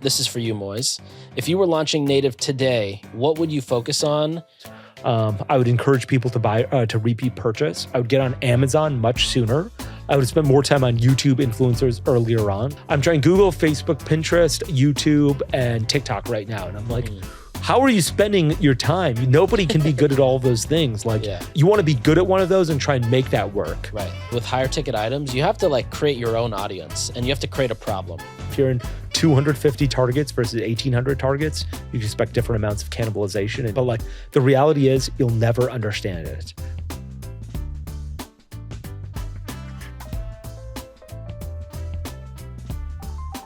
this is for you, Moiz. If you were launching Native today, what would you focus on? I would encourage people to buy, to repeat purchase. I would get on Amazon much sooner. I would spend more time on YouTube influencers earlier on. I'm trying Google, Facebook, Pinterest, YouTube, and TikTok right now. And I'm like, how are you spending your time? Nobody can be good at all of those things. You want to be good at one of those and try and make that work. Right. With higher ticket items, you have to like create your own audience and you have to create a problem. If you're in 250 targets versus 1,800 targets, you can expect different amounts of cannibalization. But like the reality is you'll never understand it.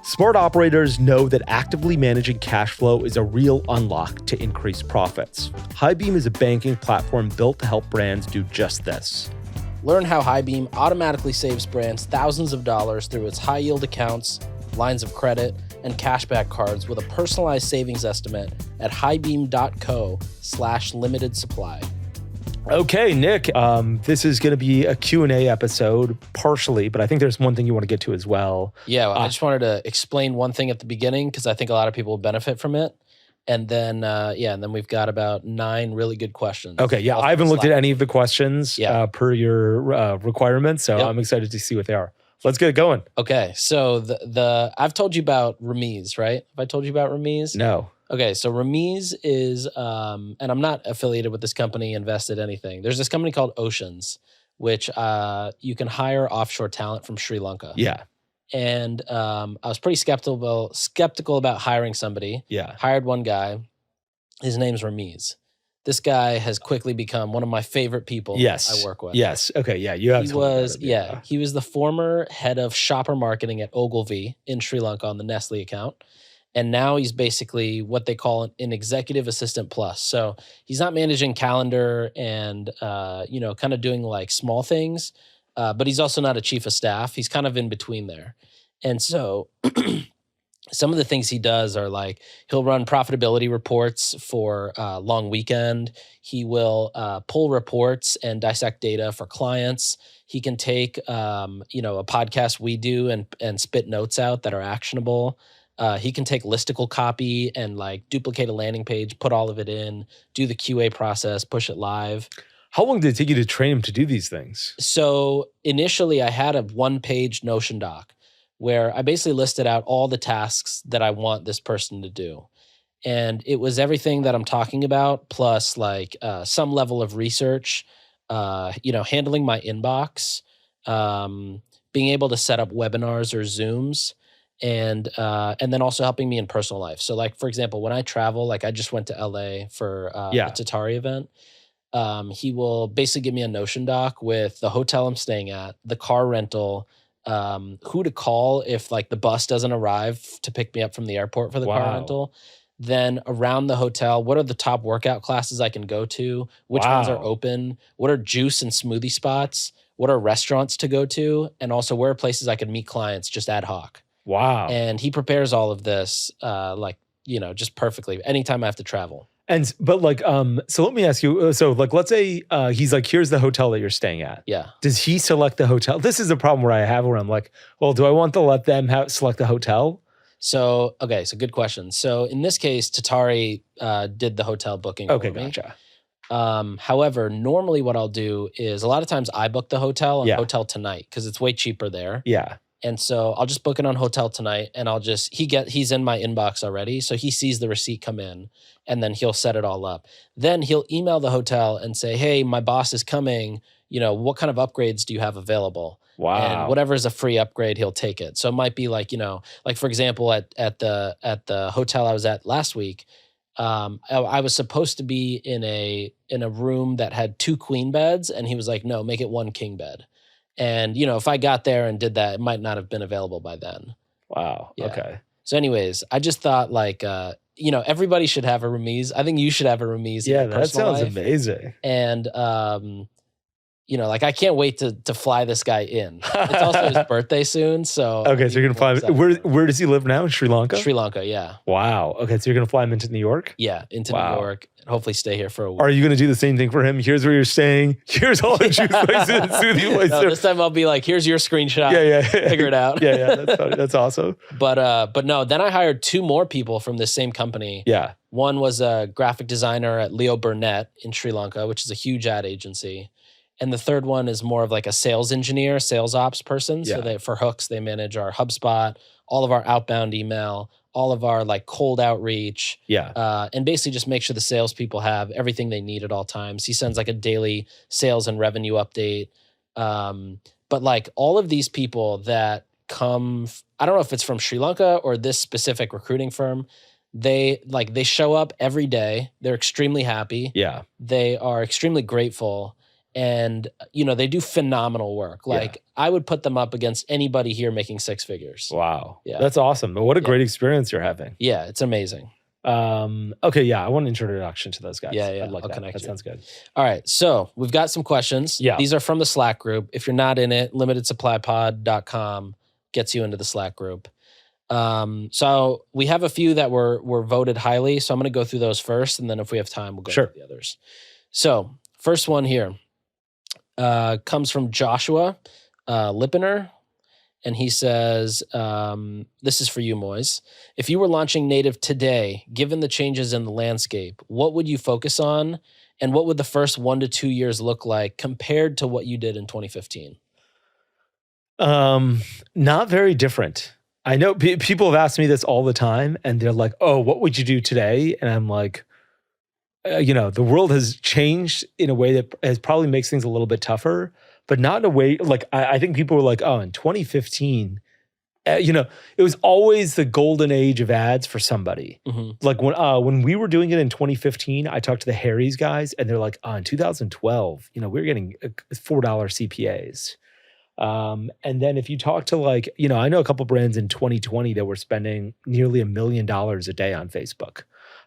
Smart operators know that actively managing cash flow is a real unlock to increase profits. Highbeam is a banking platform built to help brands do just this. Learn how Highbeam automatically saves brands thousands of dollars through its high-yield accounts, lines of credit, and cashback cards with a personalized savings estimate at highbeam.co/limited supply. Okay, Nick, this is going to be a Q&A episode partially, but I think there's one thing you want to get to as well. Yeah, I just wanted to explain one thing at the beginning because I think a lot of people will benefit from it. And then, and then we've got about 9 really good questions. Okay, yeah, I haven't looked at any of the questions per your requirements, so I'm excited to see what they are. Let's get it going. Okay, so I've told you about Ramiz, right? Have I told you about Ramiz? No. Okay, so Ramiz is, and I'm not affiliated with this company, invested anything. There's this company called Oceans, which you can hire offshore talent from Sri Lanka. Yeah. And I was pretty skeptical about hiring somebody. Yeah. Hired one guy. His name's Ramiz. This guy has quickly become one of my favorite people I work with. Yes. Okay. Yeah. You have. He was the former head of shopper marketing at Ogilvy in Sri Lanka on the Nestle account. And now he's basically what they call an executive assistant plus. So he's not managing calendar and, kind of doing like small things, but he's also not a chief of staff. He's kind of in between there. And so some of the things he does are like, he'll run profitability reports for long weekend. He will pull reports and dissect data for clients. He can take, a podcast we do and spit notes out that are actionable. He can take listicle copy and like duplicate a landing page, put all of it in, do the QA process, push it live. How long did it take you to train him to do these things? So initially I had a 1-page Notion doc where I basically listed out all the tasks that I want this person to do. And it was everything that I'm talking about, plus like some level of research, handling my inbox, being able to set up webinars or Zooms, and then also helping me in personal life. So like, for example, when I travel, like I just went to LA for a Tatari event. He will basically give me a Notion doc with the hotel I'm staying at, the car rental, who to call if like the bus doesn't arrive to pick me up from the airport for the car rental. Then around the hotel, what are the top workout classes I can go to? Which ones are open? What are juice and smoothie spots? What are restaurants to go to? And also where are places I can meet clients just ad hoc? Wow. And he prepares all of this, just perfectly anytime I have to travel. But so let me ask you, so like, let's say he's like, here's the hotel that you're staying at. Yeah. Does he select the hotel? This is a problem where I'm like, well, do I want to let them select the hotel? So good question. So in this case, Tatari did the hotel booking for me. Gotcha. However, normally what I'll do is a lot of times I book the hotel on Hotel Tonight because it's way cheaper there. Yeah. And so I'll just book it on Hotel Tonight and he's in my inbox already. So he sees the receipt come in and then he'll set it all up. Then he'll email the hotel and say, hey, my boss is coming. What kind of upgrades do you have available? Wow. And whatever is a free upgrade, he'll take it. So it might be like, like for example, at the hotel I was at last week, I was supposed to be in a room that had 2 queen beds. And he was like, no, make it 1 king bed. And, if I got there and did that, it might not have been available by then. Wow. Yeah. Okay. So anyways, I just thought like, everybody should have a Ramiz. I think you should have a Ramiz. Yeah, that sounds amazing. And, like I can't wait to fly this guy in. It's also his birthday soon, so okay, so you're gonna fly him. Where does he live now? In Sri Lanka? Sri Lanka, yeah. Wow. Okay, so you're gonna fly him into New York? Yeah, into New York. And hopefully stay here for a week. Are you gonna do the same thing for him? Here's where you're staying. Here's all the juice places, smoothie places. No, this time I'll be like, here's your screenshot. Yeah. Figure it out. Yeah. That's funny. That's awesome. But no, then I hired 2 more people from this same company. Yeah. One was a graphic designer at Leo Burnett in Sri Lanka, which is a huge ad agency. And the third one is more of like a sales engineer, sales ops person. Yeah. So for Hooks, they manage our HubSpot, all of our outbound email, all of our like cold outreach. Yeah. And basically just make sure the salespeople have everything they need at all times. He sends like a daily sales and revenue update. But like all of these people that come, I don't know if it's from Sri Lanka or this specific recruiting firm, they show up every day. They're extremely happy. Yeah. They are extremely grateful. And, they do phenomenal work. Like I would put them up against anybody here making 6 figures. Wow. Yeah. That's awesome. But what a great experience you're having. Yeah, it's amazing. Okay, yeah. I want an introduction to those guys. Yeah. I'd like I'll that. connect That you. sounds good. All right. So we've got some questions. Yeah. These are from the Slack group. If you're not in it, limitedsupplypod.com gets you into the Slack group. So we have a few that were voted highly. So I'm going to go through those first. And then if we have time, we'll go through the others. So first one here. Comes from Joshua Lippener, and he says, this is for you, Moiz. If you were launching Native today, given the changes in the landscape, what would you focus on, and what would the first 1 to 2 years look like compared to what you did in 2015? Not very different. I know people have asked me this all the time, and they're like, oh, what would you do today? And I'm like, the world has changed in a way that has probably makes things a little bit tougher, but not in a way like I think people were like, oh, in 2015, it was always the golden age of ads for somebody. Mm-hmm. Like when we were doing it in 2015, I talked to the Harry's guys, and they're like, oh, in 2012, we were getting $4 CPAs. And then if you talk to I know a couple brands in 2020 that were spending nearly $1 million a day on Facebook.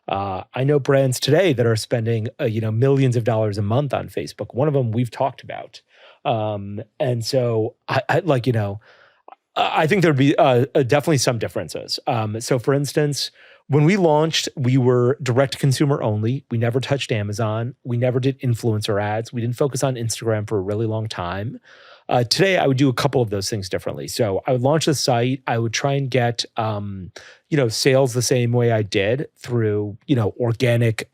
I know brands today that are spending, millions of dollars a month on Facebook. One of them we've talked about. And so I think there'd be definitely some differences. So for instance, when we launched, we were direct to consumer only. We never touched Amazon. We never did influencer ads. We didn't focus on Instagram for a really long time. Today, I would do a couple of those things differently. So I would launch the site. I would try and get, sales the same way I did through, organic,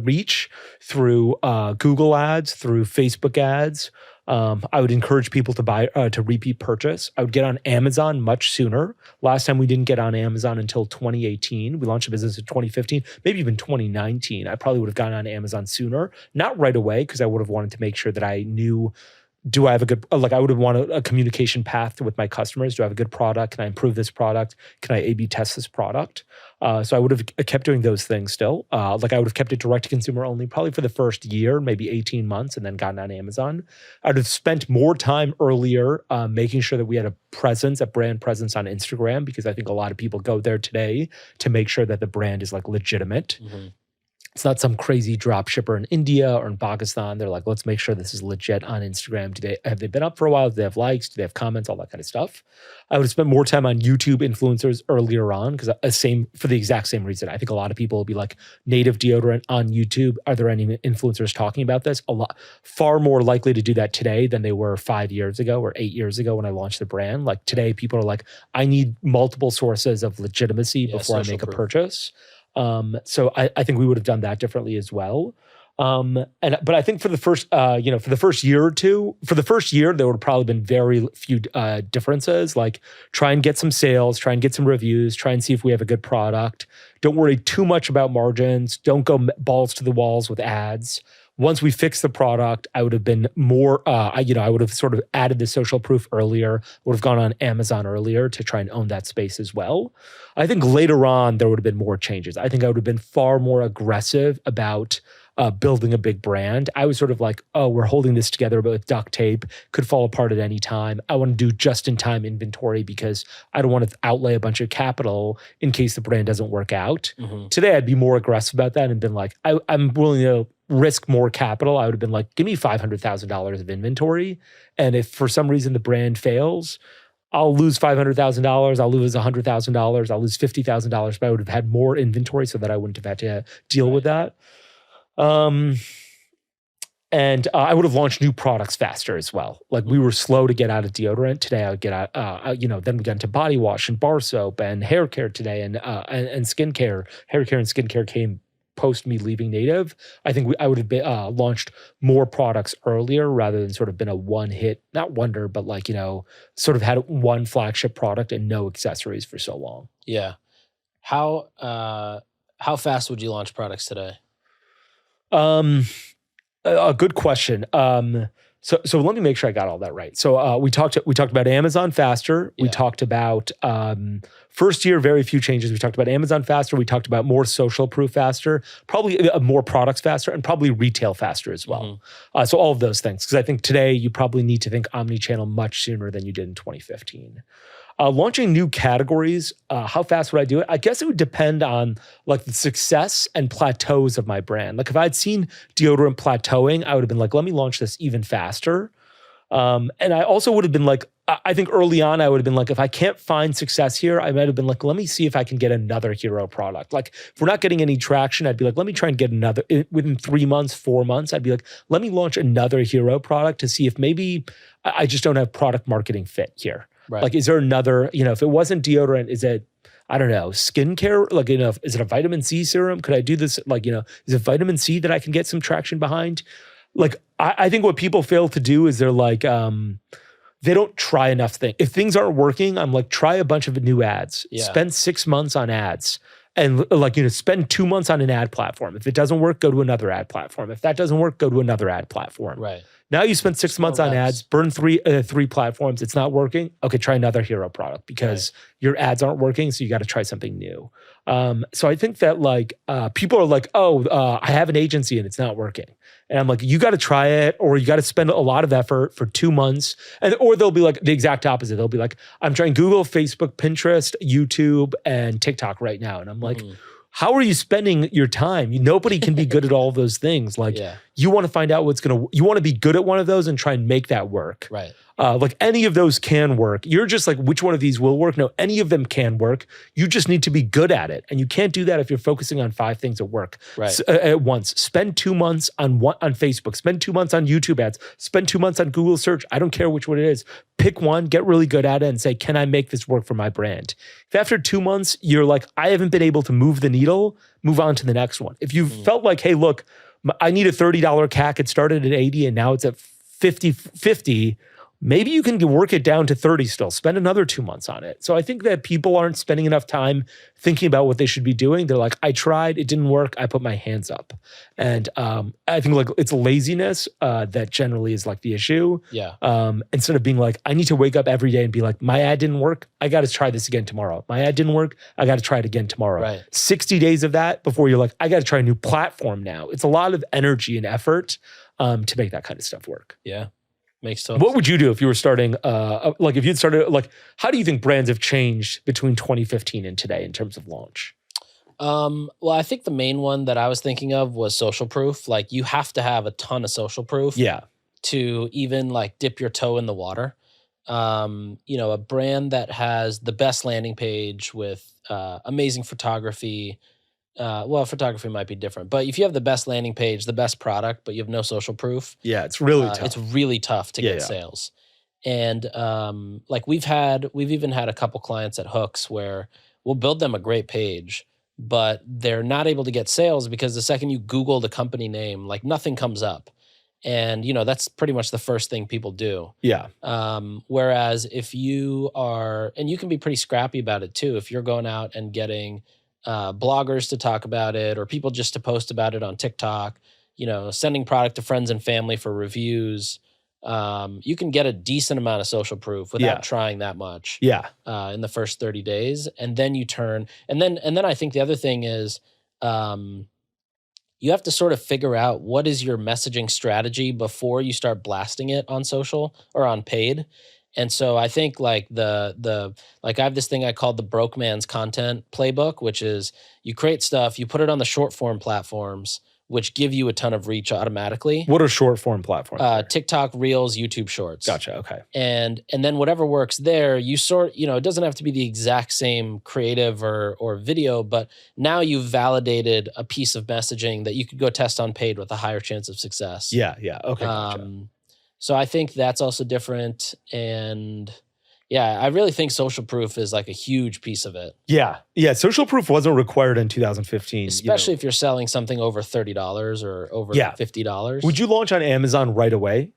reach, through Google ads, through Facebook ads. I would encourage people to buy, to repeat purchase. I would get on Amazon much sooner. Last time we didn't get on Amazon until 2018. We launched a business in 2015, maybe even 2019. I probably would have gotten on Amazon sooner. Not right away, because I would have wanted to make sure that I knew, do I have a good, I would have wanted a communication path with my customers. Do I have a good product? Can I improve this product? Can I A/B test this product? So I would have kept doing those things still. I would have kept it direct to consumer only, probably for the first year, maybe 18 months, and then gotten on Amazon. I would have spent more time earlier making sure that we had a brand presence on Instagram, because I think a lot of people go there today to make sure that the brand is legitimate. Mm-hmm. It's not some crazy drop shipper in India or in Pakistan. They're like, let's make sure this is legit on Instagram. Have they been up for a while? Do they have likes? Do they have comments? All that kind of stuff. I would have spent more time on YouTube influencers earlier on, because for the exact same reason. I think a lot of people will be like, Native Deodorant on YouTube. Are there any influencers talking about this? Far more likely to do that today than they were 5 years ago or 8 years ago when I launched the brand. Like today, people are like, I need multiple sources of legitimacy before I make a purchase. So I think we would have done that differently as well. But I think for the first year or two, there would have probably been very few differences. Like try and get some sales, try and get some reviews, try and see if we have a good product. Don't worry too much about margins. Don't go balls to the walls with ads. Once we fixed the product, I would have been more, I would have sort of added the social proof earlier, would have gone on Amazon earlier to try and own that space as well. I think later on, there would have been more changes. I think I would have been far more aggressive about building a big brand. I was sort of like, oh, we're holding this together with duct tape, could fall apart at any time. I want to do just-in-time inventory because I don't want to outlay a bunch of capital in case the brand doesn't work out. Mm-hmm. Today, I'd be more aggressive about that and been like, I'm willing to risk more capital. I would have been like, give me $500,000 of inventory. And if for some reason the brand fails, I'll lose $500,000. I'll lose $100,000. I'll lose $50,000, but I would have had more inventory so that I wouldn't have had to deal with that. And I would have launched new products faster as well. Like we were slow to get out of deodorant. Today I would get out, then we got into body wash and bar soap and hair care today and skincare. Hair care and skincare came post me leaving Native. I think I would have been, launched more products earlier rather than sort of been a one hit, not wonder, but like, sort of had one flagship product and no accessories for so long. Yeah. How fast would you launch products today? A good question. So let me make sure I got all that right. So we talked about Amazon faster. Yeah. We talked about first year, very few changes. We talked about Amazon faster. We talked about more social proof faster, probably more products faster, and probably retail faster as well. So all of those things, because I think today you probably need to think omni-channel much sooner than you did in 2015. Launching new categories, how fast would I do it? I guess it would depend on like the success and plateaus of my brand. Like if I'd seen deodorant plateauing, I would have been like, let me launch this even faster. And I also would have been like, I think early on, I would have been like, if I can't find success here, I might have been like, let me see if I can get another hero product. Like if we're not getting any traction, I'd be like, let me try and get another, within 3 months, 4 months, I'd be like, let me launch another hero product to see if maybe I just don't have product marketing fit here. Right. Like, is there another, if it wasn't deodorant, is it, I don't know, skincare? Like, is it a vitamin C serum? Could I do this? Like, is it vitamin C that I can get some traction behind? Like, I think what people fail to do is they're like, they don't try enough things. If things aren't working, I'm like, try a bunch of new ads. Yeah. Spend 6 months on ads. And like, spend 2 months on an ad platform. If it doesn't work, go to another ad platform. If that doesn't work, go to another ad platform. Right. Now you spent 6 months on ads, burn three platforms. It's not working. Okay, try another hero product because your ads aren't working. So you got to try something new. So I think that like people are like, I have an agency and it's not working. And I'm like, you got to try it, or you got to spend a lot of effort for 2 months. Or they'll be like the exact opposite. They'll be like, I'm trying Google, Facebook, Pinterest, YouTube, and TikTok right now. And I'm like, how are you spending your time? Nobody can be good at all of those things. Like you want to find out you want to be good at one of those and try and make that work. Right. Like any of those can work. You're just like, which one of these will work? No, any of them can work. You just need to be good at it. And you can't do that if you're focusing on 5 things at work at once. Spend 2 months on Facebook. Spend 2 months on YouTube ads. Spend 2 months on Google search. I don't care which one it is. Pick one, get really good at it and say, can I make this work for my brand? If after 2 months, you're like, I haven't been able to move the needle, move on to the next one. If you felt like, hey, look, I need a $30 CAC. It started at 80 and now it's at 50, maybe you can work it down to 30 still. Spend another 2 months on it. So I think that people aren't spending enough time thinking about what they should be doing. They're like, I tried, it didn't work, I put my hands up. And I think like it's laziness that generally is like the issue. Yeah. Instead of being like, I need to wake up every day and be like, my ad didn't work, I got to try this again tomorrow. My ad didn't work, I got to try it again tomorrow. Right. 60 days of that before you're like, I got to try a new platform now. It's a lot of energy and effort to make that kind of stuff work. Yeah. Makes sense. What would you do if you were starting, like if you'd started, like, how do you think brands have changed between 2015 and today in terms of launch? Well, I think the main one that I was thinking of was social proof. Like you have to have a ton of social proof to even like dip your toe in the water. A brand that has the best landing page with amazing photography. Photography might be different, but if you have the best landing page, the best product, but you have no social proof, it's really tough. It's really tough to get sales. And like we've even had a couple clients at Hooks where we'll build them a great page, but they're not able to get sales because the second you Google the company name, like nothing comes up. And that's pretty much the first thing people do. Yeah. Whereas if you are, and you can be pretty scrappy about it too, if you're going out and getting bloggers to talk about it or people just to post about it on TikTok, sending product to friends and family for reviews, you can get a decent amount of social proof without trying that much in the first 30 days. And then you turn, and then I think the other thing is you have to sort of figure out what is your messaging strategy before you start blasting it on social or on paid. And so I think like I have this thing I call the broke man's content playbook, which is you create stuff, you put it on the short form platforms which give you a ton of reach automatically. What are short form platforms? TikTok, Reels, YouTube Shorts. Gotcha. Okay. And then whatever works there, you sort, it doesn't have to be the exact same creative or video, but now you've validated a piece of messaging that you could go test on paid with a higher chance of success. Yeah. Okay. Gotcha. So I think that's also different. And yeah, I really think social proof is like a huge piece of it. Yeah. Social proof wasn't required in 2015. Especially if you're selling something over $30 or over $50. Would you launch on Amazon right away?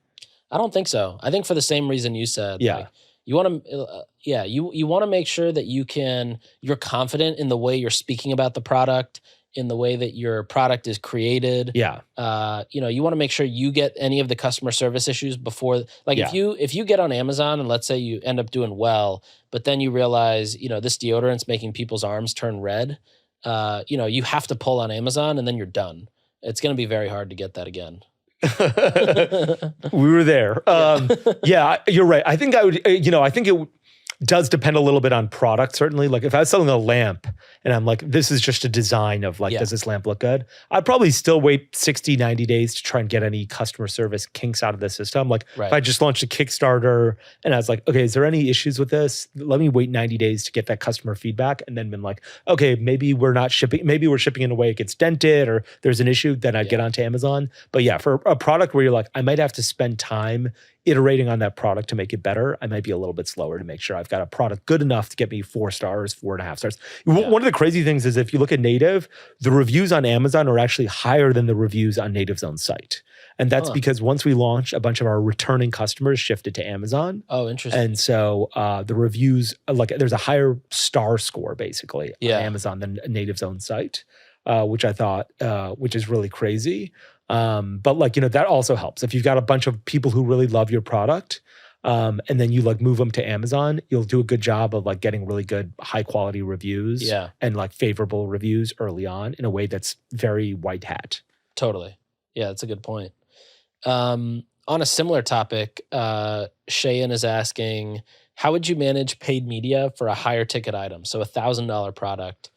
I don't think so. I think for the same reason you said. Yeah. Like, you want to, you want to make sure that you're confident in the way you're speaking about the product, in the way that your product is created. Yeah. You want to make sure you get any of the customer service issues before, like if you get on Amazon and let's say you end up doing well, but then you realize, this deodorant's making people's arms turn red, you have to pull on Amazon and then you're done. It's going to be very hard to get that again. We were there. Yeah, you're right. I think I think it does depend a little bit on product, certainly. Like if I was selling a lamp and I'm like, this is just a design of like, does this lamp look good? I'd probably still wait 60, 90 days to try and get any customer service kinks out of the system. Like if I just launched a Kickstarter and I was like, okay, is there any issues with this? Let me wait 90 days to get that customer feedback and then been like, okay, maybe we're not shipping, maybe we're shipping in a way it gets dented or there's an issue, then I'd get onto Amazon. But yeah, for a product where you're like, I might have to spend time iterating on that product to make it better, I might be a little bit slower to make sure I've got a product good enough to get me 4 stars, 4.5 stars. One of the crazy things is if you look at Native, the reviews on Amazon are actually higher than the reviews on Native's own site. And that's because once we launched, a bunch of our returning customers shifted to Amazon. Oh, interesting. And so the reviews, like there's a higher star score basically on Amazon than Native's own site, which I thought, which is really crazy. But like, that also helps. If you've got a bunch of people who really love your product, and then you like move them to Amazon, you'll do a good job of like getting really good high quality reviews and like favorable reviews early on in a way that's very white hat. Totally. Yeah, that's a good point. On a similar topic, Shayan is asking, how would you manage paid media for a higher ticket item? So $1,000 product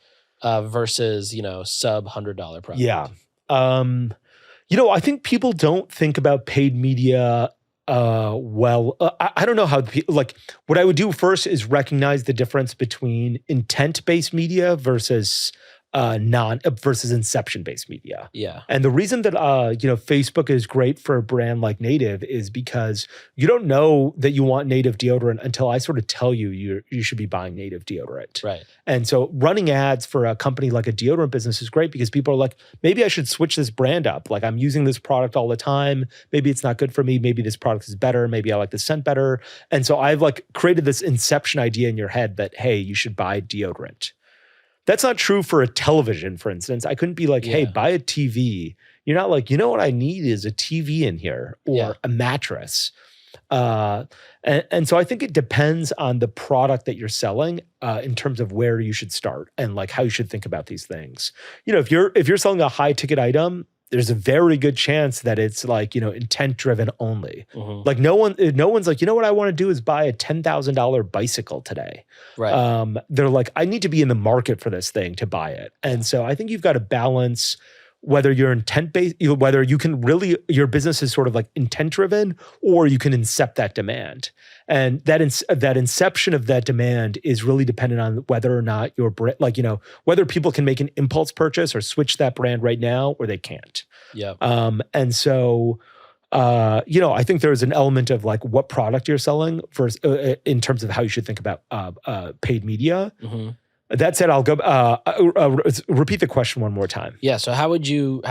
versus, sub $100 product. Yeah. I think people don't think about paid media well. I don't know how, what I would do first is recognize the difference between intent-based media versus versus inception-based media. Yeah. And the reason that, Facebook is great for a brand like Native is because you don't know that you want Native deodorant until I sort of tell you you should be buying Native deodorant. Right. And so running ads for a company like a deodorant business is great because people are like, maybe I should switch this brand up. Like I'm using this product all the time. Maybe it's not good for me. Maybe this product is better. Maybe I like the scent better. And so I've like created this inception idea in your head that, hey, you should buy deodorant. That's not true for a television, for instance. I couldn't be like, hey, buy a TV. You're not like, what I need is a TV in here or a mattress. And so I think it depends on the product that you're selling in terms of where you should start and like how you should think about these things. If you're selling a high ticket item, there's a very good chance that it's like, intent driven only. Mm-hmm. Like no one's like, what I want to do is buy a $10,000 bicycle today. Right. They're like, I need to be in the market for this thing to buy it. And so I think you've got to balance whether you're intent-based, whether you can really, your business is sort of like intent-driven, or you can incept that demand. And that inception of that demand is really dependent on whether or not your brand, whether people can make an impulse purchase or switch that brand right now, or they can't. Yeah. And so, I think there's an element of like what product you're selling versus, in terms of how you should think about paid media. Mm-hmm. That said, I'll go repeat the question one more time. Yeah. So how would you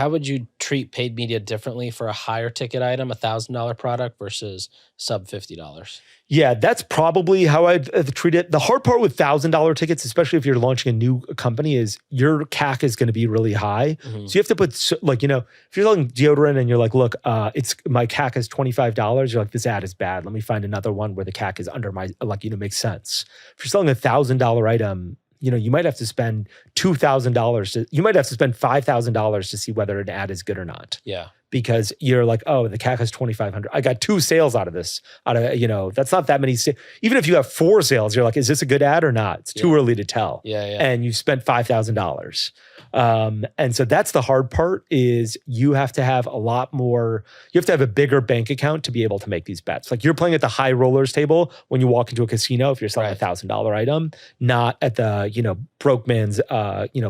treat paid media differently for a higher ticket item, $1,000 product versus sub $50? Yeah, that's probably how I'd treat it. The hard part with $1,000 tickets, especially if you're launching a new company, is your CAC is going to be really high. Mm-hmm. So you have to put if you're selling deodorant and you're like, look, my CAC is $25. You're like, this ad is bad. Let me find another one where the CAC is under my makes sense. If you're selling a $1,000 item, you might have to spend $2,000 you might have to spend $5,000 to see whether an ad is good or not. Yeah. because you're like, oh, the CAC is 2,500. I got 2 sales out of this. That's not that many. Even if you have 4 sales, you're like, is this a good ad or not? It's too early to tell. And you spent $5,000. And so that's the hard part is you have to have a bigger bank account to be able to make these bets. Like you're playing at the high rollers table when you walk into a casino, if you're selling a $1,000 item, not at the, broke man's,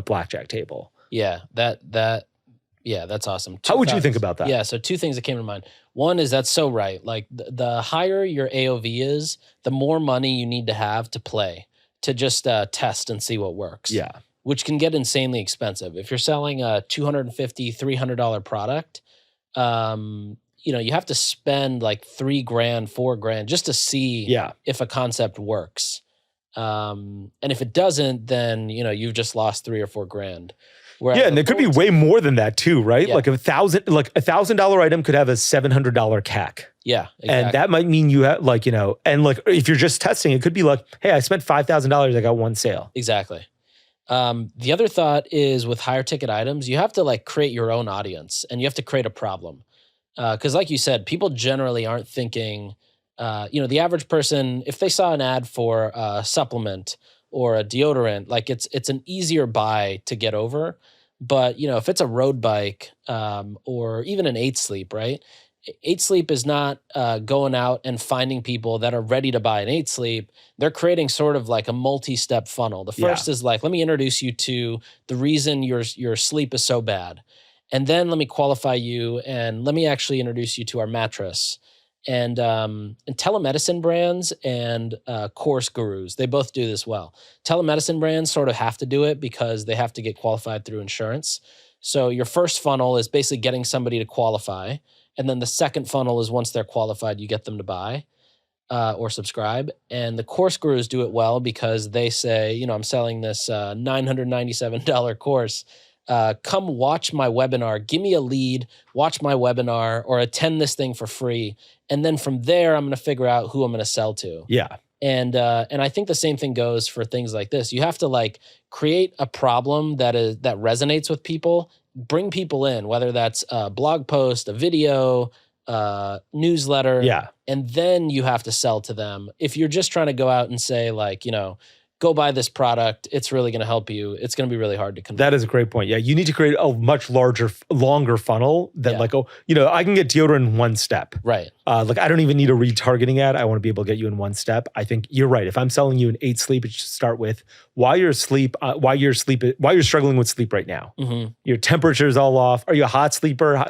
blackjack table. Yeah. That's awesome. How would you think about that? Yeah. So 2 things that came to mind. One is that's so right. Like the higher your AOV is, the more money you need to have to play, to just test and see what works. Yeah. Which can get insanely expensive. If you're selling a $250, $300 product, you have to spend like $3,000, $4,000 just to see if a concept works. And if it doesn't, then you've just lost $3,000 or $4,000. And it could be way more than that too, right? Like $1,000 item could have a $700 CAC. Yeah, exactly. And that might mean you have if you're just testing, it could be like, hey, I spent $5,000, I got 1 sale. Exactly. The other thought is with higher ticket items, you have to like create your own audience and you have to create a problem. Because like you said, people generally aren't thinking, the average person, if they saw an ad for a supplement or a deodorant, like it's an easier buy to get over. But, if it's a road bike or even an 8 Sleep, right? 8 Sleep is not going out and finding people that are ready to buy an 8 Sleep. They're creating sort of like a multi-step funnel. The first is like, let me introduce you to the reason your sleep is so bad. And then let me qualify you and let me actually introduce you to our mattress. And telemedicine brands and course gurus, they both do this well. Telemedicine brands sort of have to do it because they have to get qualified through insurance. So your first funnel is basically getting somebody to qualify. And then the second funnel is once they're qualified, you get them to buy or subscribe. And the course gurus do it well because they say, I'm selling this $997 course. Come watch my webinar, give me a lead, watch my webinar or attend this thing for free. And then from there, I'm going to figure out who I'm going to sell to. Yeah. And I think the same thing goes for things like this. You have to like create a problem that resonates with people, bring people in, whether that's a blog post, a video, newsletter. Yeah. And then you have to sell to them. If you're just trying to go out and say like, go buy this product, it's really going to help you, it's going to be really hard to convert. That is a great point. Yeah, you need to create a much longer funnel than I can get deodorant in 1 step. Right. I don't even need a retargeting ad. I want to be able to get you in 1 step. I think you're right. If I'm selling you an 8 Sleep, it should start with why you're struggling with sleep right now. Mm-hmm. Your temperature's all off. Are you a hot sleeper?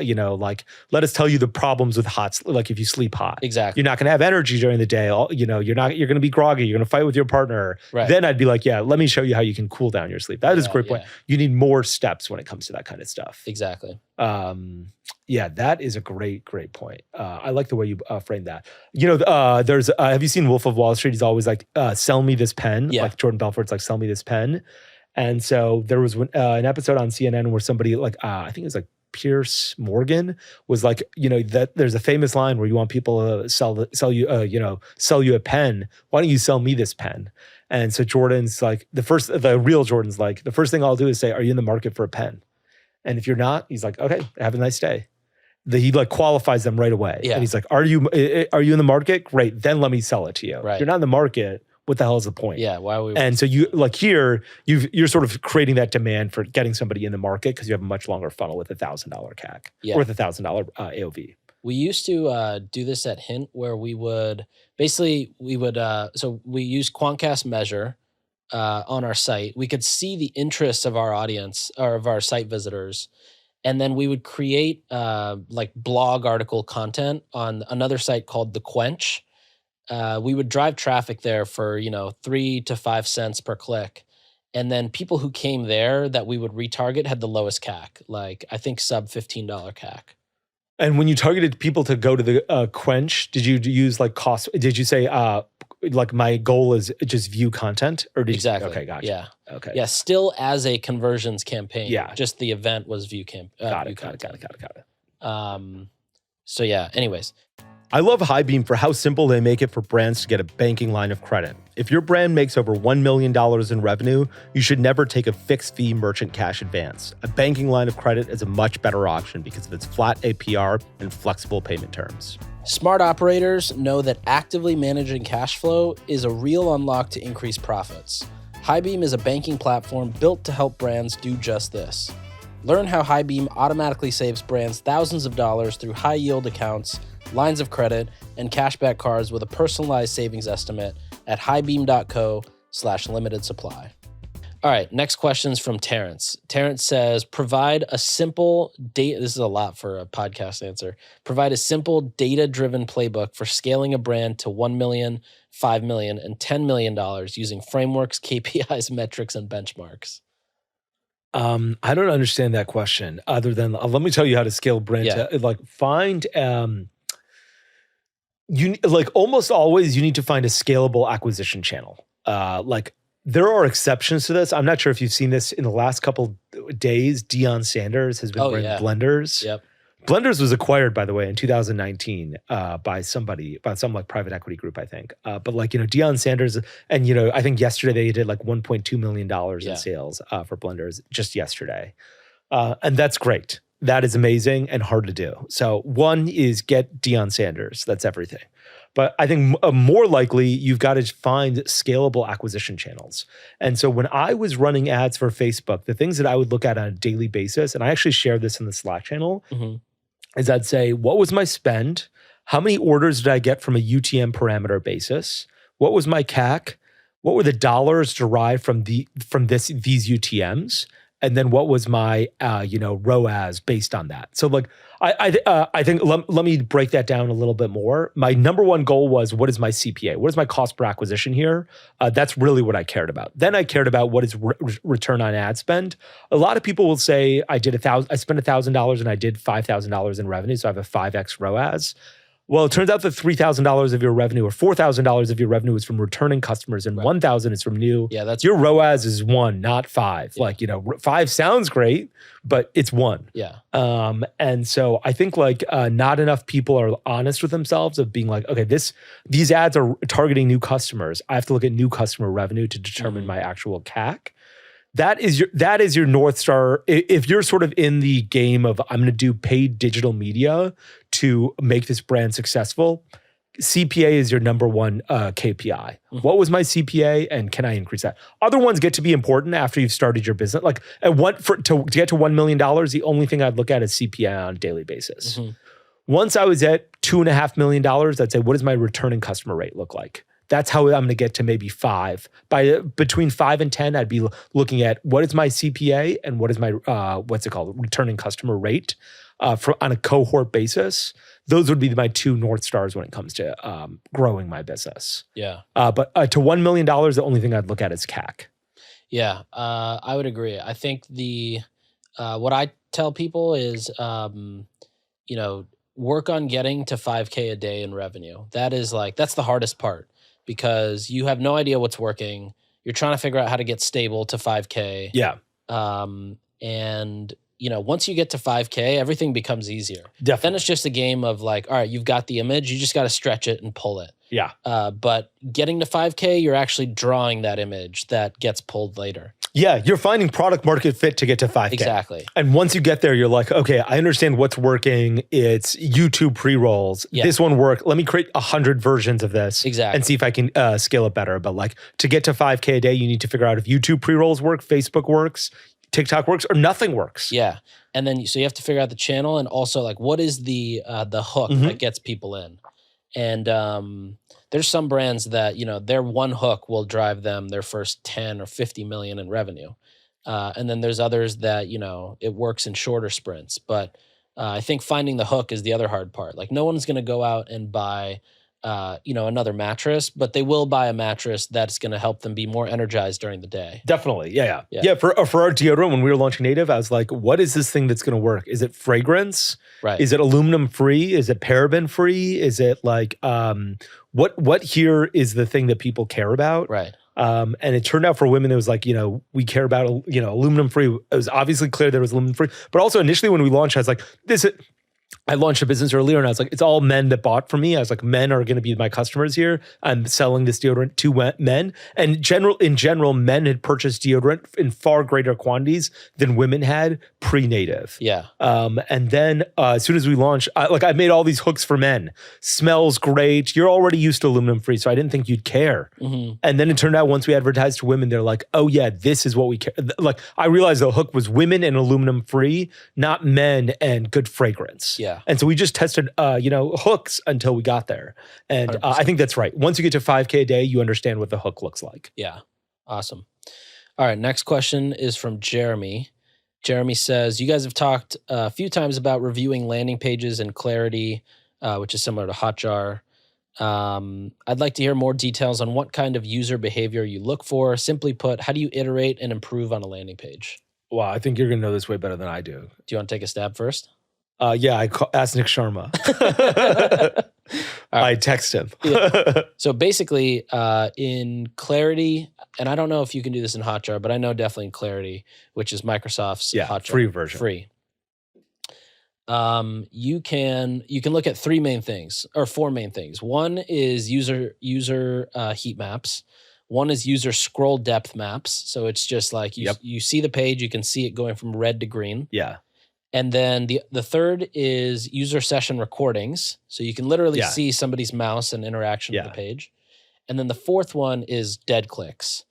Let us tell you the problems with like if you sleep hot. Exactly. You're not going to have energy during the day. You're going to be groggy. You're going to fight with your partner. Right. Then I'd be like, let me show you how you can cool down your sleep. That is a great point. You need more steps when it comes to that kind of stuff. Exactly. That is a great point. I like the way you framed that. There's, have you seen Wolf of Wall Street? He's always like, sell me this pen. Yeah. Like Jordan Belfort's like, sell me this pen. And so there was an episode on CNN where somebody like, I think it was like Pierce Morgan was like, that there's a famous line where you want people to sell you a pen. Why don't you sell me this pen? And so Jordan's like, the real Jordan's like, the first thing I'll do is say, are you in the market for a pen? And if you're not, he's like, okay, have a nice day. He like qualifies them right away. Yeah. And he's like, are you in the market? Great. Then let me sell it to you. Right. If you're not in the market, what the hell is the point? Yeah. Why are we? And so you like here, you're sort of creating that demand for getting somebody in the market because you have a much longer funnel with $1,000 CAC or with $1,000 AOV. We used to do this at Hint where we would so we use Quantcast Measure on our site. We could see the interests of our audience or of our site visitors. And then we would create like blog article content on another site called The Quench. We would drive traffic there for, 3 to 5 cents per click. And then people who came there that we would retarget had the lowest CAC, like I think sub $15 CAC. And when you targeted people to go to the Quench, did you use like cost? Did you say like my goal is just view content, or did exactly? Okay, gotcha. Yeah. Okay. Yeah. Still as a conversions campaign. Yeah. Just the event was view Got it. So yeah, anyways. I love Highbeam for how simple they make it for brands to get a banking line of credit. If your brand makes over $1 million in revenue, you should never take a fixed fee merchant cash advance. A banking line of credit is a much better option because of its flat APR and flexible payment terms. Smart operators know that actively managing cash flow is a real unlock to increase profits. Highbeam is a banking platform built to help brands do just this. Learn how Highbeam automatically saves brands thousands of dollars through high-yield accounts, lines of credit, and cashback cards with a personalized savings estimate at highbeam.co/limited supply. All right, next question is from Terrence. Terrence says, provide a simple data, this is a lot for a podcast answer, provide a simple data-driven playbook for scaling a brand to 1 million, 5 million, and $10 million using frameworks, KPIs, metrics, and benchmarks. I don't understand that question other than, let me tell you how to scale brand. Yeah. Find, almost always you need to find a scalable acquisition channel. There are exceptions to this. I'm not sure if you've seen this in the last couple days. Deion Sanders has been running Blenders. Yep. Blenders was acquired, by the way, in 2019 by some private equity group, I think. Deion Sanders, and I think yesterday they did like $1.2 million in sales for Blenders just yesterday, and that's great. That is amazing and hard to do. So one is get Deion Sanders. That's everything. But I think more likely, you've got to find scalable acquisition channels. And so when I was running ads for Facebook, the things that I would look at on a daily basis, and I actually shared this in the Slack channel, is I'd say, what was my spend? How many orders did I get from a UTM parameter basis? What was my CAC? What were the dollars derived from these UTMs? And then what was my ROAS based on that? So I think let me break that down a little bit more. My number one goal was, what is my CPA? What is my cost per acquisition here? That's really what I cared about. Then I cared about what is return on ad spend. A lot of people will say I spent $1,000 and I did $5,000 in revenue, so I have a 5x ROAS. Well, it turns out that $3,000 of your revenue or $4,000 of your revenue is from returning customers and $1,000 is from new. Yeah, that's your ROAS is 1, not 5. Yeah. 5 sounds great, but it's 1. Yeah. And so I think not enough people are honest with themselves of being like, okay, these ads are targeting new customers. I have to look at new customer revenue to determine my actual CAC. That is your North Star. If you're sort of in the game of, I'm going to do paid digital media to make this brand successful, CPA is your number one KPI. What was my CPA and can I increase that? Other ones get to be important after you've started your business. Like to get to $1 million, the only thing I'd look at is CPA on a daily basis. Once I was at $2.5 million, I'd say, what does my returning customer rate look like? That's how I'm going to get to maybe 5. Between 5 and 10, I'd be looking at what is my CPA and what is my returning customer rate on a cohort basis. Those would be my 2 North Stars when it comes to growing my business. Yeah. But to $1 million, the only thing I'd look at is CAC. Yeah, I would agree. I think what I tell people is, work on getting to 5K a day in revenue. That's the hardest part. Because you have no idea what's working. You're trying to figure out how to get stable to 5K. Yeah. And once you get to 5K, everything becomes easier. Definitely. Then it's just a game of all right, you've got the image, you just got to stretch it and pull it. Yeah. But getting to 5K, you're actually drawing that image that gets pulled later. Yeah, you're finding product market fit to get to 5K. Exactly. And once you get there, you're like, okay, I understand what's working. It's YouTube pre-rolls. Yeah. This one worked. Let me create 100 versions of this. Exactly. And see if I can scale it better. But to get to 5K a day, you need to figure out if YouTube pre-rolls work, Facebook works, TikTok works, or nothing works. Yeah. And then so you have to figure out the channel and also what is the hook that gets people in. And there's some brands that, their one hook will drive them their first 10 or 50 million in revenue. And then there's others that, it works in shorter sprints. But I think finding the hook is the other hard part. Like no one's going to go out and buy, another mattress, but they will buy a mattress that's going to help them be more energized during the day. Definitely. Yeah. For our deodorant, when we were launching Native, I was like, what is this thing that's going to work? Is it fragrance? Right. Is it aluminum free? Is it paraben free? Is it what here is the thing that people care about? Right. And it turned out for women, it was we care about, aluminum free. It was obviously clear there was aluminum free, but also initially when we launched, I was like, I launched a business earlier and I was like, it's all men that bought from me. I was like, men are going to be my customers here. I'm selling this deodorant to men. And in general, men had purchased deodorant in far greater quantities than women had pre-native. Yeah. And then as soon as we launched, I made all these hooks for men. Smells great. You're already used to aluminum free, so I didn't think you'd care. Mm-hmm. And then it turned out once we advertised to women, they're like, oh yeah, this is what we care. Like I realized the hook was women and aluminum free, not men and good fragrance. Yeah. And so we just tested, hooks until we got there. And I think that's right. Once you get to 5K a day, you understand what the hook looks like. Yeah. Awesome. All right. Next question is from Jeremy. Jeremy says, you guys have talked a few times about reviewing landing pages in Clarity, which is similar to Hotjar. I'd like to hear more details on what kind of user behavior you look for. Simply put, how do you iterate and improve on a landing page? Wow, I think you're going to know this way better than I do. Do you want to take a stab first? Yeah, I asked Nick Sharma. I text him. Yeah. So basically, in Clarity, and I don't know if you can do this in Hotjar, but I know definitely in Clarity, which is Microsoft's Hotjar. Free version. Free. You can look at four main things. One is user heat maps. One is user scroll depth maps. So it's just like you see the page, you can see it going from red to green. Yeah. And then the third is user session recordings. So you can literally see somebody's mouse and interaction with the page. And then the fourth one is dead clicks.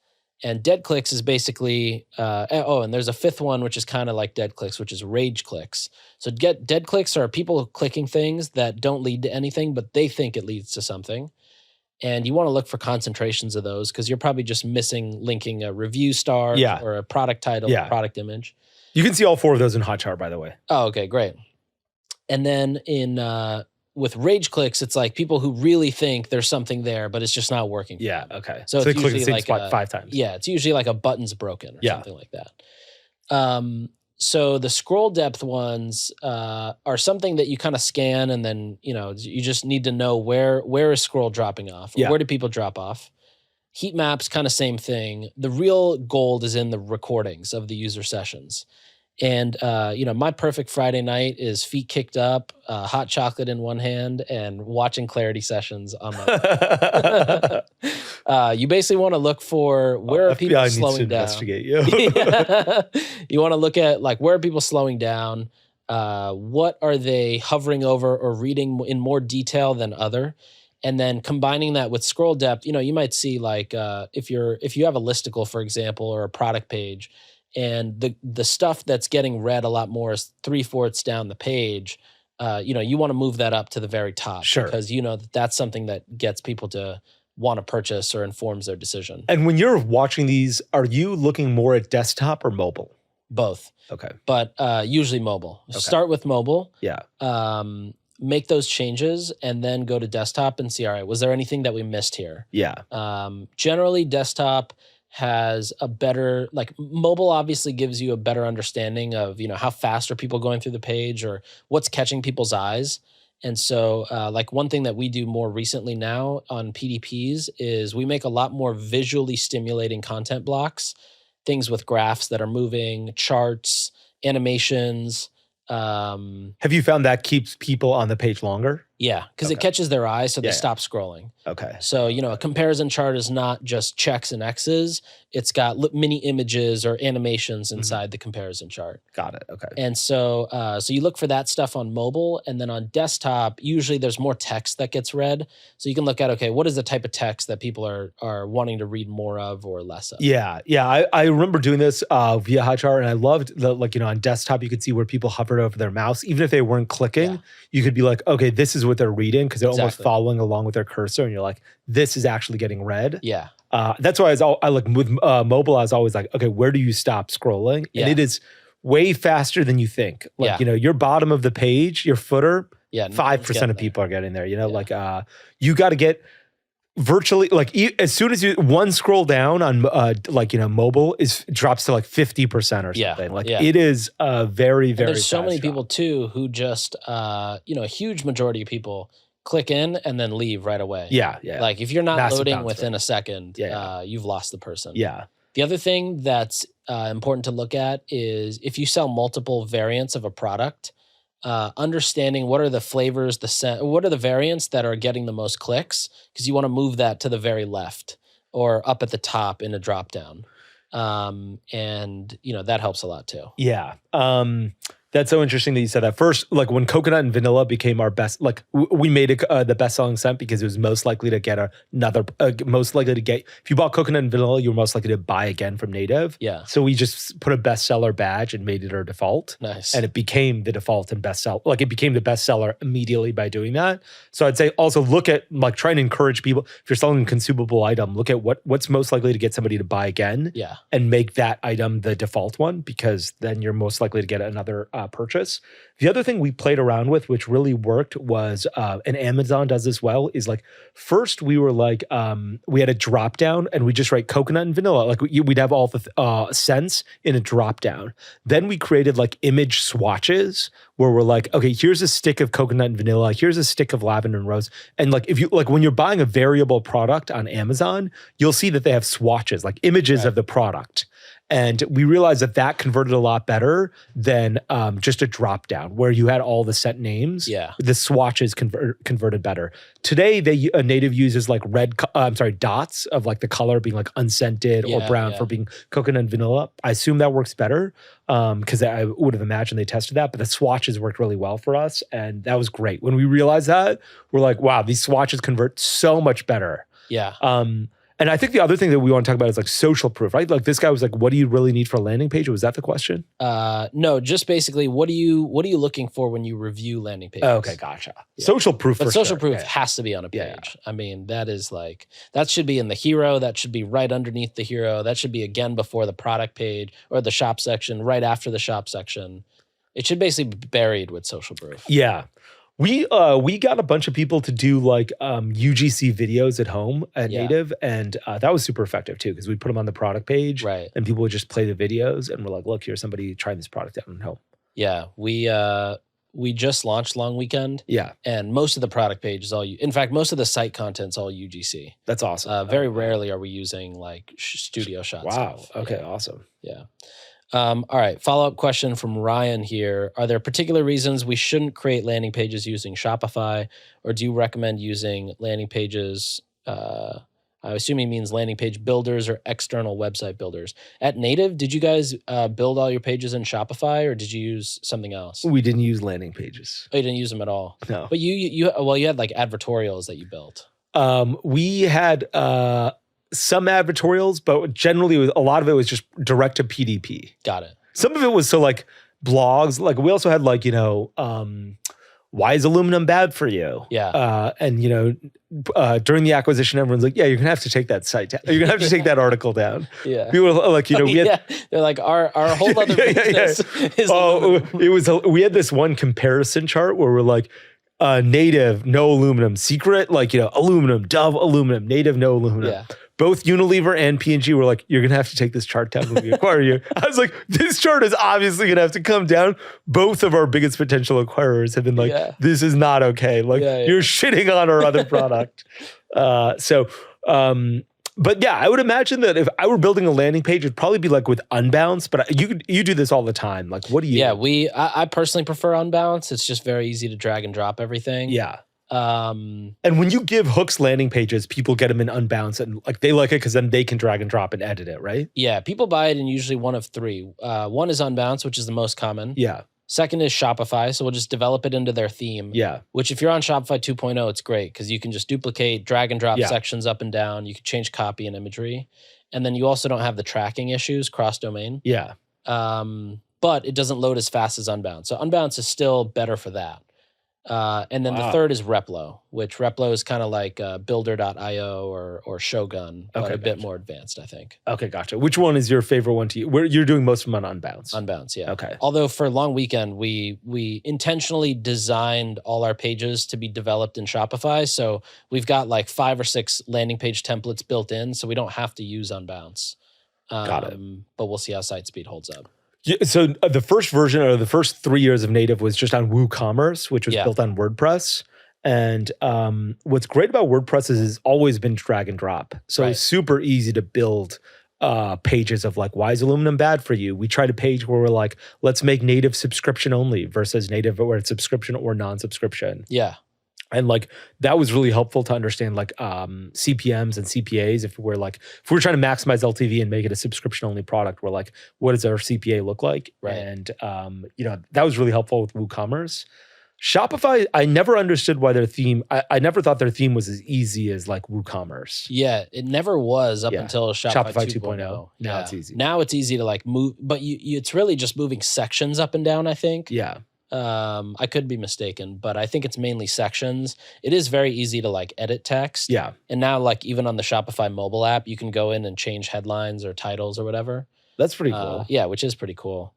And dead clicks is basically, and there's a fifth one, which is kind of like dead clicks, which is rage clicks. So dead clicks are people clicking things that don't lead to anything, but they think it leads to something. And you want to look for concentrations of those because you're probably just linking a review star or a product title, a product image. You can see all four of those in Hotjar, by the way. Oh, okay, great. And then with rage clicks, it's like people who really think there's something there, but it's just not working. Yeah, okay. So they it's click the usually same spot 5 times. Yeah, it's usually like a button's broken or something like that. So the scroll depth ones are something that you kind of scan and then, you just need to know where is scroll dropping off? Or where do people drop off? Heat maps, kind of same thing. The real gold is in the recordings of the user sessions. And, my perfect Friday night is feet kicked up, hot chocolate in one hand, and watching Clarity sessions on my You basically want to look for where are people slowing down. Investigate you. You want to look at where are people slowing down? What are they hovering over or reading in more detail than other? And then combining that with scroll depth, you might see if you have a listicle, for example, or a product page, and the stuff that's getting read a lot more is 3/4 down the page. You want to move that up to the very top, because that's something that gets people to want to purchase or informs their decision. And when you're watching these, are you looking more at desktop or mobile? Both. Okay. But usually mobile. Okay. Start with mobile. Yeah. Make those changes and then go to desktop and see, all right, was there anything that we missed here? Yeah. Generally, desktop has a better, mobile obviously gives you a better understanding of, how fast are people going through the page or what's catching people's eyes. And so one thing that we do more recently now on PDPs is we make a lot more visually stimulating content blocks, things with graphs that are moving, charts, animations. Have you found that keeps people on the page longer? Yeah, because it catches their eye, so they stop scrolling. Okay. So, a comparison chart is not just checks and X's. It's got mini images or animations inside the comparison chart. Got it. Okay. And so you look for that stuff on mobile, and then on desktop, usually there's more text that gets read. So you can look at, okay, what is the type of text that people are wanting to read more of or less of? Yeah. Yeah. I remember doing this via Hotjar, and I loved on desktop, you could see where people hovered over their mouse. Even if they weren't clicking, you could be like, okay, this is what they're reading, because they're almost following along with their cursor, and you're like, this is actually getting read. Yeah. That's why I like with mobile, I was always like, okay, where do you stop scrolling? Yeah. And it is way faster than you think. Your bottom of the page, your footer, 5% of people are getting there. You got to get virtually as soon as you one scroll down on mobile drops to 50% or something. It is very, very there's so many people too who just a huge majority of people click in and then leave right away. Yeah. If you're not loading within a second, you've lost the person. Yeah. The other thing that's important to look at is if you sell multiple variants of a product, understanding what are the flavors, what are the variants that are getting the most clicks, because you want to move that to the very left or up at the top in a drop down. And that helps a lot too. Yeah. That's so interesting that you said that. First, like when coconut and vanilla became our best, like we made it the best-selling scent because it was most likely to get if you bought coconut and vanilla, you were most likely to buy again from Native. Yeah. So we just put a bestseller badge and made it our default. Nice. And it became the default and bestseller. Like it became the bestseller immediately by doing that. So I'd say also look at like trying to encourage people, if you're selling a consumable item, look at what's most likely to get somebody to buy again. Yeah. And make that item the default one, because then you're most likely to get another purchase. The other thing we played around with, which really worked, was, and Amazon does this well, is like, first we were like, we had a drop down and we just write coconut and vanilla. Like we'd have all the scents in a drop down. Then we created like image swatches where we're like, okay, here's a stick of coconut and vanilla. Here's a stick of lavender and rose. And like, if you like, when you're buying a variable product on Amazon, you'll see that they have swatches, like images of the product. And we realized that converted a lot better than just a drop down where you had all the set names. Yeah. The swatches converted better. Today, Native uses like dots of like the color being like unscented or brown for being coconut and vanilla. I assume that works better because I would have imagined they tested that, but the swatches worked really well for us. And that was great. When we realized that, we're like, wow, these swatches convert so much better. Yeah. And I think the other thing that we want to talk about is like social proof, right? Like this guy was like, what do you really need for a landing page? Was that the question? No, just basically, what are you looking for when you review landing pages? Oh, okay, gotcha. Yeah. Social proof, but social proof has to be on a page. Yeah. I mean, that is like, that should be in the hero. That should be right underneath the hero. That should be again before the product page or the shop section, right after the shop section. It should basically be buried with social proof. Yeah. We got a bunch of people to do like UGC videos at home at Native, and that was super effective too because we put them on the product page, right? And people would just play the videos, and we're like, "Look, here's somebody trying this product out at home." Yeah, we just launched Long Weekend, and most of the product page is all in fact, most of the site content's all UGC. That's awesome. Very rarely are we using like studio shots. Wow. Okay. Awesome. Yeah. All right. Follow-up question from Ryan here. Are there particular reasons we shouldn't create landing pages using Shopify, or do you recommend using landing pages? I assume he means landing page builders or external website builders. At Native, did you guys build all your pages in Shopify, or did you use something else? We didn't use landing pages. Oh, you didn't use them at all? No. But you had like advertorials that you built. We had some advertorials, but generally a lot of it was just direct to PDP. Got it. Some of it was so like blogs. Like we also had like, why is aluminum bad for you? Yeah. And during the acquisition, everyone's like, yeah, you're gonna have to take that site down. You're gonna have to take that article down. Yeah. People were like, we had, they're like our whole other business is aluminum. We had this one comparison chart where we're like, Native, no aluminum. Secret, like, aluminum, Dove, aluminum. Native, no aluminum. Yeah. Both Unilever and P&G were like, you're going to have to take this chart down when we acquire you. I was like, this chart is obviously going to have to come down. Both of our biggest potential acquirers have been like, this is not okay. Like, you're shitting on our other product. But yeah, I would imagine that if I were building a landing page, it'd probably be like with Unbounce, but you do this all the time. Like, what do you? Yeah, I personally prefer Unbounce. It's just very easy to drag and drop everything. Yeah. And when you give hooks landing pages, people get them in Unbounce and like they like it because then they can drag and drop and edit it, right? Yeah, people buy it in usually one of three. One is Unbounce, which is the most common. Yeah. Second is Shopify, so we'll just develop it into their theme. Yeah. Which if you're on Shopify 2.0, it's great because you can just duplicate, drag and drop sections up and down. You can change copy and imagery. And then you also don't have the tracking issues cross-domain. Yeah. But it doesn't load as fast as Unbounce. So Unbounce is still better for that. And then the third is Replo, which Replo is kind of like builder.io or Shogun, but a bit more advanced, I think. Okay, gotcha. Which one is your favorite one to use? Where you're doing most of them on Unbounce? Unbounce, yeah. Okay. Although for Long Weekend, we intentionally designed all our pages to be developed in Shopify. So we've got like 5 or 6 landing page templates built in, so we don't have to use Unbounce. Got it. But we'll see how site speed holds up. Yeah, so the first version or the first 3 years of Native was just on WooCommerce, which was built on WordPress. And what's great about WordPress is it's always been drag and drop. So it's super easy to build pages of like, why is aluminum bad for you? We tried a page where we're like, let's make native subscription only versus native where it's subscription or non-subscription. Yeah. And like that was really helpful to understand like CPMs and CPAs. If we're trying to maximize LTV and make it a subscription only product, we're like, what does our CPA look like? Right. And that was really helpful with WooCommerce. Shopify, I never understood why their theme. I never thought their theme was as easy as like WooCommerce. Yeah, it never was up until Shopify 2.0. Now it's easy. Now it's easy to like move, but it's really just moving sections up and down, I think. Yeah. I could be mistaken, but I think it's mainly sections. It is very easy to like edit text. Yeah. And now like even on the Shopify mobile app, you can go in and change headlines or titles or whatever. That's pretty cool. Yeah, which is pretty cool.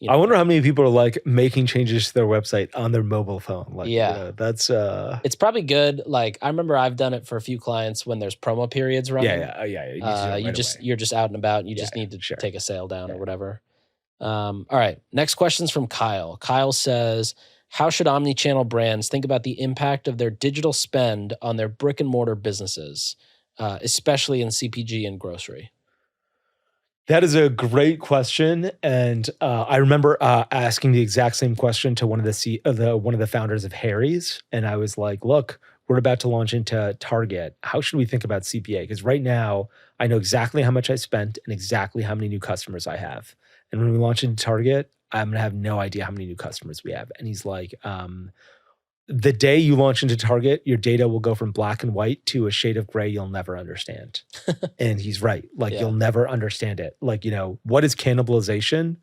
I wonder how many people are like making changes to their website on their mobile phone. Like, that's it's probably good. Like I remember I've done it for a few clients when there's promo periods running. Yeah. You're just out and about. And you just need to take a sale down or whatever. All right. Next question's from Kyle. Kyle says, how should omni-channel brands think about the impact of their digital spend on their brick and mortar businesses, especially in CPG and grocery? That is a great question, and I remember asking the exact same question to one of the founders of Harry's, and I was like, "Look, we're about to launch into Target. How should we think about CPA? Because right now, I know exactly how much I spent and exactly how many new customers I have, and when we launch into Target, I'm gonna have no idea how many new customers we have." And he's like, the day you launch into Target, your data will go from black and white to a shade of gray you'll never understand. And he's right. Like, you'll never understand it. Like, what is cannibalization?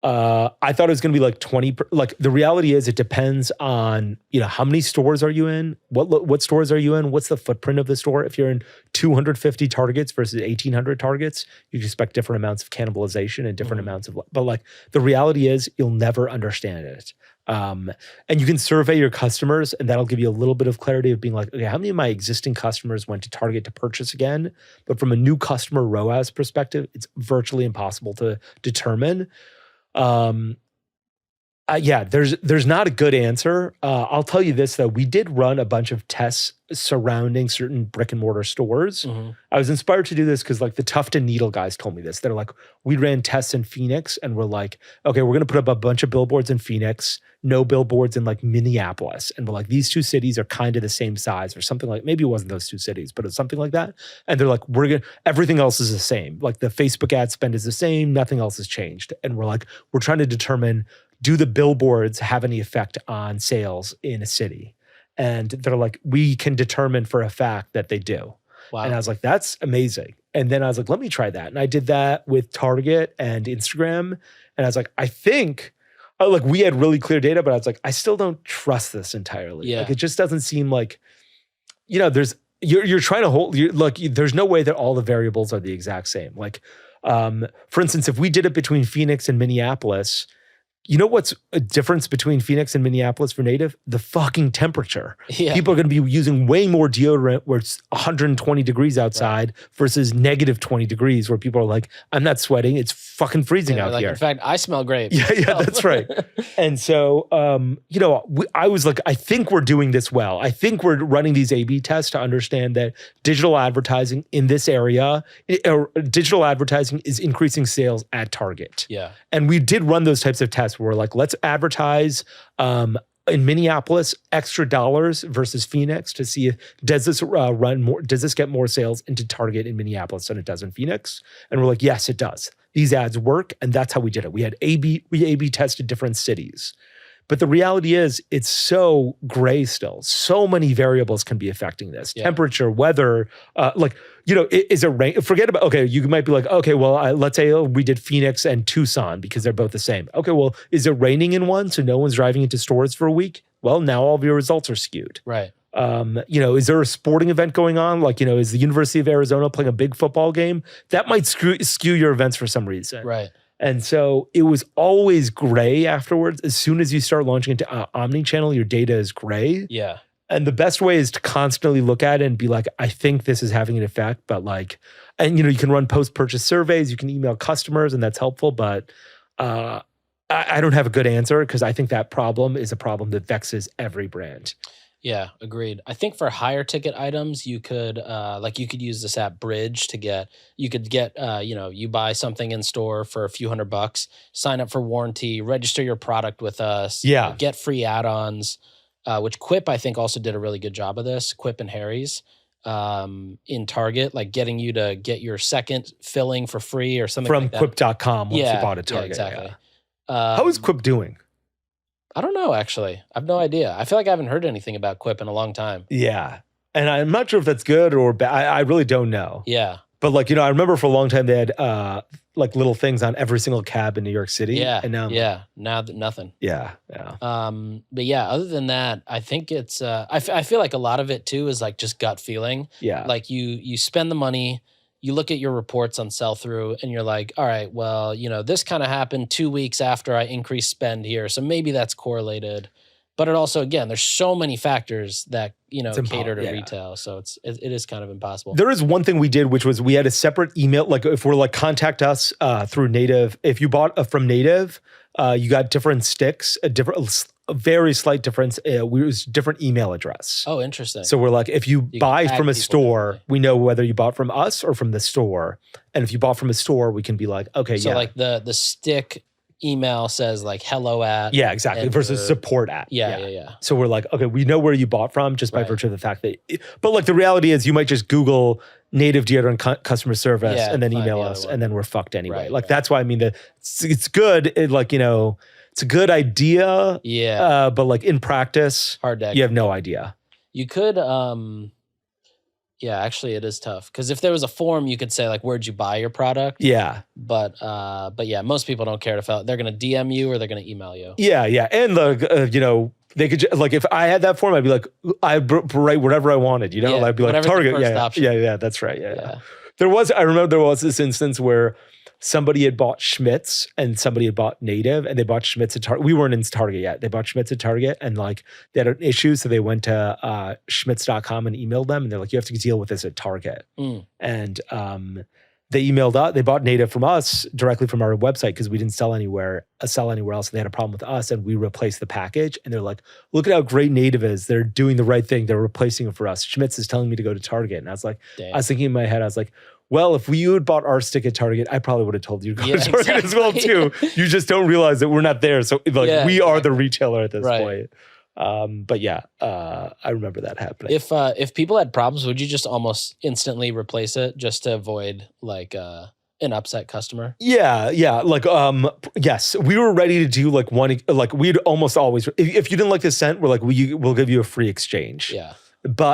I thought it was going to be like 20. Like, the reality is it depends on, how many stores are you in? What stores are you in? What's the footprint of the store? If you're in 250 Targets versus 1,800 Targets, you expect different amounts of cannibalization and different amounts of, but like, the reality is you'll never understand it. And you can survey your customers, and that'll give you a little bit of clarity of being like, okay, how many of my existing customers went to Target to purchase again? But from a new customer ROAS perspective, it's virtually impossible to determine. There's not a good answer. I'll tell you this though, we did run a bunch of tests surrounding certain brick and mortar stores. I was inspired to do this because like the Tuft and Needle guys told me this. They're like, we ran tests in Phoenix and we're like, okay, we're going to put up a bunch of billboards in Phoenix, no billboards in like Minneapolis. And we're like, these two cities are kind of the same size or something like, maybe it wasn't those two cities, but it's something like that. And they're like, everything else is the same. Like the Facebook ad spend is the same. Nothing else has changed. And we're like, we're trying to determine, do the billboards have any effect on sales in a city? And they're like, we can determine for a fact that they do. Wow. And I was like, that's amazing. And then I was like, let me try that. And I did that with Target and Instagram. And I was like, I think, we had really clear data, but I was like, I still don't trust this entirely. Yeah. Like, it just doesn't seem like, you're trying to hold, there's no way that all the variables are the exact same. Like, for instance, if we did it between Phoenix and Minneapolis, you know what's a difference between Phoenix and Minneapolis for native? The fucking temperature. Yeah. People are going to be using way more deodorant where it's 120 degrees outside versus negative 20 degrees where people are like, I'm not sweating. It's fucking freezing out here. In fact, I smell great. Yeah, that's right. And so, I was like, I think we're doing this well. I think we're running these A/B tests to understand that digital advertising in this area, digital advertising is increasing sales at Target. Yeah. And we did run those types of tests where we're like, let's advertise in Minneapolis extra dollars versus Phoenix to see if does this get more sales into Target in Minneapolis than it does in Phoenix? And we're like, yes, it does. These ads work, and that's how we did it. We A/B tested different cities. But the reality is it's so gray still. So many variables can be affecting this. Yeah. Temperature, weather, is it rain? Forget about, okay, you might be like, okay, well, let's say we did Phoenix and Tucson because they're both the same. Okay, well, is it raining in one so no one's driving into stores for a week? Well, now all of your results are skewed. Right. Is there a sporting event going on? Like, is the University of Arizona playing a big football game? That might skew your events for some reason. Right. And so it was always gray afterwards. As soon as you start launching into omni-channel, your data is gray. Yeah. And the best way is to constantly look at it and be like, I think this is having an effect, but you can run post-purchase surveys, you can email customers, and that's helpful. But I don't have a good answer because I think that problem is a problem that vexes every brand. Yeah, agreed. I think for higher ticket items, you could you could use this app Bridge to get you buy something in store for a few $100, sign up for warranty, register your product with us, Yeah. get free add-ons, which Quip I think also did a really good job of this. Quip and Harry's in Target, like getting you to get your second filling for free or something From like that. Quip.com once you bought at Target. Exactly. How is Quip doing? I don't know, actually. I have no idea. I feel like I haven't heard anything about Quip in a long time. Yeah. And I'm not sure if that's good or bad. I really don't know. Yeah. But I remember for a long time they had little things on every single cab in New York City. Yeah. And now Nothing. Yeah. But yeah, other than that, I think it's I feel like a lot of it too is like just gut feeling. Yeah. Like you spend the money, you look at your reports on sell through and you're like, all right, well, this kind of happened 2 weeks after I increased spend here. So maybe that's correlated. But it also, again, there's so many factors that, cater to retail. So it is kind of impossible. There is one thing we did, which was we had a separate email. Like if we're contact us through Native, if you bought from Native, you got different sticks, a very slight difference. We use different email address. Oh, interesting. So we're like, if you buy from a store, differently. we know whether you bought from us or from the store. And if you bought from a store, we can be like, okay, so like the stick email says like hello at. Yeah, exactly. Versus support at. Yeah. So we're like, okay, we know where you bought from just by virtue of the fact that, but the reality is you might just Google Native Deodorant customer service and then email us and then we're fucked anyway. That's why I mean that it's good. It's a good idea. Yeah. But in practice, hard to you have no idea. You could, yeah, actually it is tough. Because if there was a form, you could say like, where'd you buy your product? Yeah. But yeah, most people don't care to fill out. They're going to DM you or they're going to email you. Yeah. And they could if I had that form, I'd be like, I'd write whatever I wanted, I'd be like Target. Yeah. That's right. Yeah. I remember there was this instance where somebody had bought Schmitz and somebody had bought Native and they bought Schmitz at Target. We weren't in Target yet. They bought Schmitz at Target and they had an issue. So they went to schmitz.com and emailed them and they're like, you have to deal with this at Target. And they emailed us, they bought Native from us directly from our website because we didn't sell anywhere else. And they had a problem with us and we replaced the package. And they're like, look at how great Native is. They're doing the right thing. They're replacing it for us. Schmitz is telling me to go to Target. And I was like, Damn. I was thinking in my head, I was like, well, if you had bought our stick at Target, I probably would have told you to go to Target as well too. You just don't realize that we're not there. So we are the retailer at this point. But yeah, I remember that happening. If people had problems, would you just almost instantly replace it just to avoid an upset customer? Yeah. Yes, we were ready to do we'd almost always, if you didn't like the scent, we're like, we'll give you a free exchange. Yeah.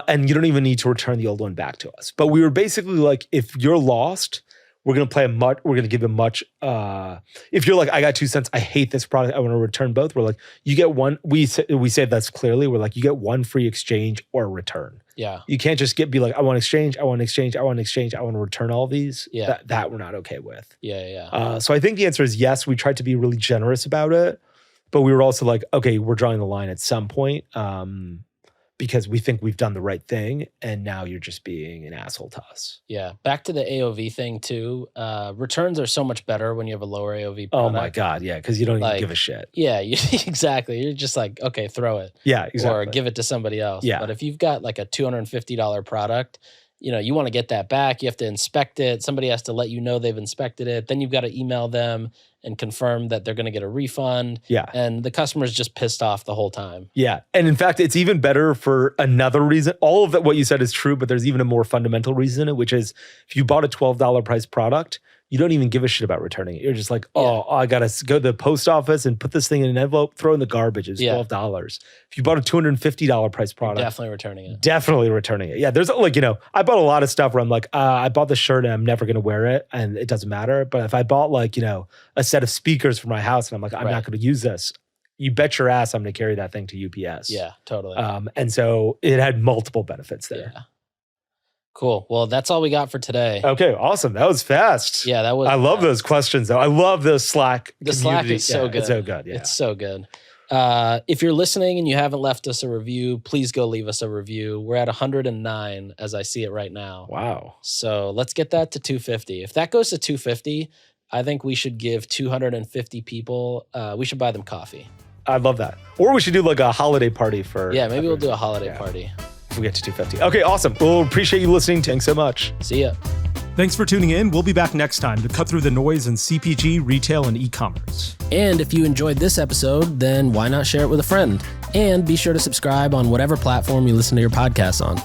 And you don't even need to return the old one back to us. But we were basically like, if you're lost, we're going to give a much, if you're like, I got 2 cents, I hate this product, I want to return both. We're like, you get one, we say that's clearly, we're like, you get one free exchange or a return. Yeah. You can't just be like, I want exchange, I want exchange, I want exchange, I want to return all these. Yeah. That we're not okay with. Yeah. So I think the answer is yes, we tried to be really generous about it, but we were also like, okay, we're drawing the line at some point. Because we think we've done the right thing, and now you're just being an asshole to us. Yeah. Back to the AOV thing too. Returns are so much better when you have a lower AOV product. Oh my God, yeah, because you don't even give a shit. Yeah, exactly. You're just like, okay, throw it. Yeah, exactly. Or give it to somebody else. Yeah. But if you've got like a $250 product, you want to get that back. You have to inspect it. Somebody has to let you know they've inspected it. Then you've got to email them and confirm that they're going to get a refund. Yeah. And the customer's just pissed off the whole time. Yeah. And in fact, it's even better for another reason. All of that, what you said is true, but there's even a more fundamental reason, which is if you bought a $12 price product, you don't even give a shit about returning it. You're just like, I got to go to the post office and put this thing in an envelope, throw it in the garbage. It's $12. If you bought a $250 price product, definitely returning it. Definitely returning it. Yeah. There's I bought a lot of stuff where I'm like, I bought this shirt and I'm never going to wear it and it doesn't matter. But if I bought a set of speakers for my house and I'm like, I'm not going to use this, you bet your ass I'm going to carry that thing to UPS. Yeah, totally. And so it had multiple benefits there. Yeah. Cool. Well, that's all we got for today. Okay, awesome. That was fast. Yeah, that was. I love those questions, though. I love the Slack. The Slack is so good. It's so good. Yeah. It's so good. If you're listening and you haven't left us a review, please go leave us a review. We're at 109 as I see it right now. Wow. So let's get that to 250. If that goes to 250, I think we should give 250 people. We should buy them coffee. I love that. Or we should do like a holiday party for. Yeah, maybe we'll do a holiday party. If we get to 250. Okay, awesome. Well, appreciate you listening. Thanks so much. See ya. Thanks for tuning in. We'll be back next time to cut through the noise in CPG, retail, and e-commerce. And if you enjoyed this episode, then why not share it with a friend? And be sure to subscribe on whatever platform you listen to your podcasts on.